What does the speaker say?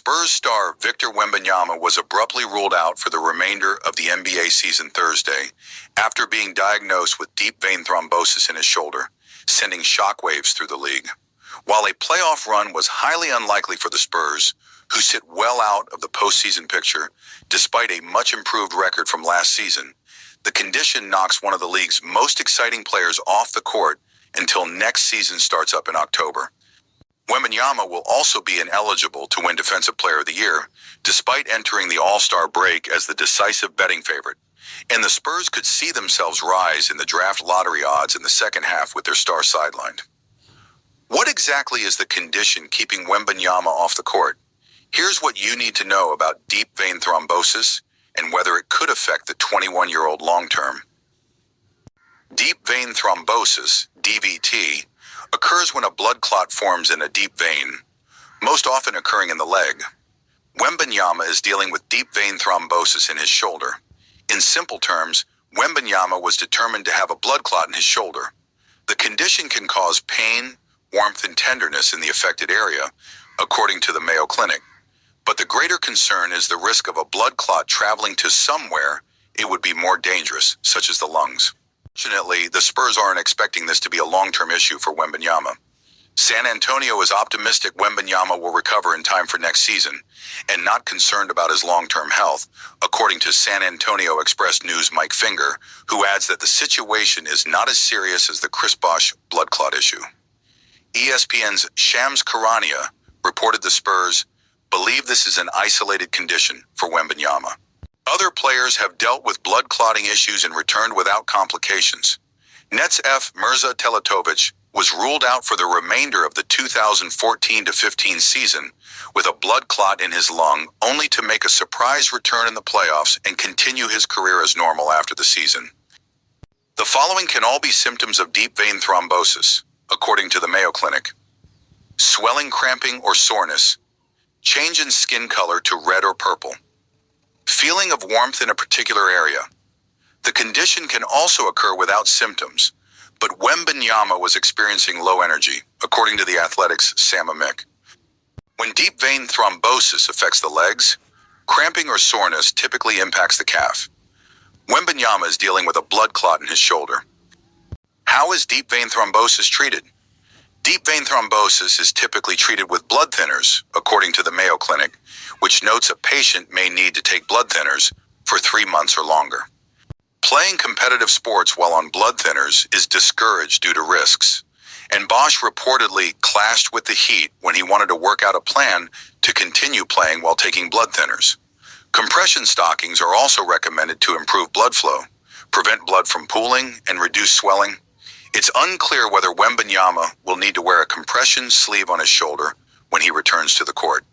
Spurs star Victor Wembanyama was abruptly ruled out for the remainder of the NBA season Thursday after being diagnosed with deep vein thrombosis in his shoulder, sending shockwaves through the league. While a playoff run was highly unlikely for the Spurs, who sit well out of the postseason picture despite a much improved record from last season, the condition knocks one of the league's most exciting players off the court until next season starts up in October. Wembanyama will also be ineligible to win Defensive Player of the Year, despite entering the All-Star break as the decisive betting favorite. And the Spurs could see themselves rise in the draft lottery odds in the second half with their star sidelined. What exactly is the condition keeping Wembanyama off the court? Here's what you need to know about deep vein thrombosis and whether it could affect the 21-year-old long-term. Deep vein thrombosis, DVT, occurs when a blood clot forms in a deep vein, most often occurring in the leg. Wembanyama is dealing with deep vein thrombosis in his shoulder. In simple terms, Wembanyama was determined to have a blood clot in his shoulder. The condition can cause pain, warmth, and tenderness in the affected area, according to the Mayo Clinic. But the greater concern is the risk of a blood clot traveling to somewhere it would be more dangerous, such as the lungs. Fortunately, the Spurs aren't expecting this to be a long-term issue for Wembanyama. San Antonio is optimistic Wembanyama will recover in time for next season and not concerned about his long-term health, according to San Antonio Express News' Mike Finger, who adds that the situation is not as serious as the Chris Bosh blood clot issue. ESPN's Shams Charania reported the Spurs believe this is an isolated condition for Wembanyama. Other players have dealt with blood clotting issues and returned without complications. Nets F. Mirza Teletovic was ruled out for the remainder of the 2014-15 season with a blood clot in his lung, only to make a surprise return in the playoffs and continue his career as normal after the season. The following can all be symptoms of deep vein thrombosis, according to the Mayo Clinic: swelling, cramping, or soreness, change in skin color to red or purple, feeling of warmth in a particular area. The condition can also occur without symptoms, but Wembanyama was experiencing low energy, according to The Athletic's Sam Amick. When deep vein thrombosis affects the legs, cramping or soreness typically impacts the calf. Wembanyama is dealing with a blood clot in his shoulder. How is deep vein thrombosis treated? Deep vein thrombosis is typically treated with blood thinners, according to the Mayo Clinic, which notes a patient may need to take blood thinners for 3 months or longer. Playing competitive sports while on blood thinners is discouraged due to risks, and Bosh reportedly clashed with the Heat when he wanted to work out a plan to continue playing while taking blood thinners. Compression stockings are also recommended to improve blood flow, prevent blood from pooling, and reduce swelling. It's unclear whether Wembanyama will need to wear a compression sleeve on his shoulder when he returns to the court.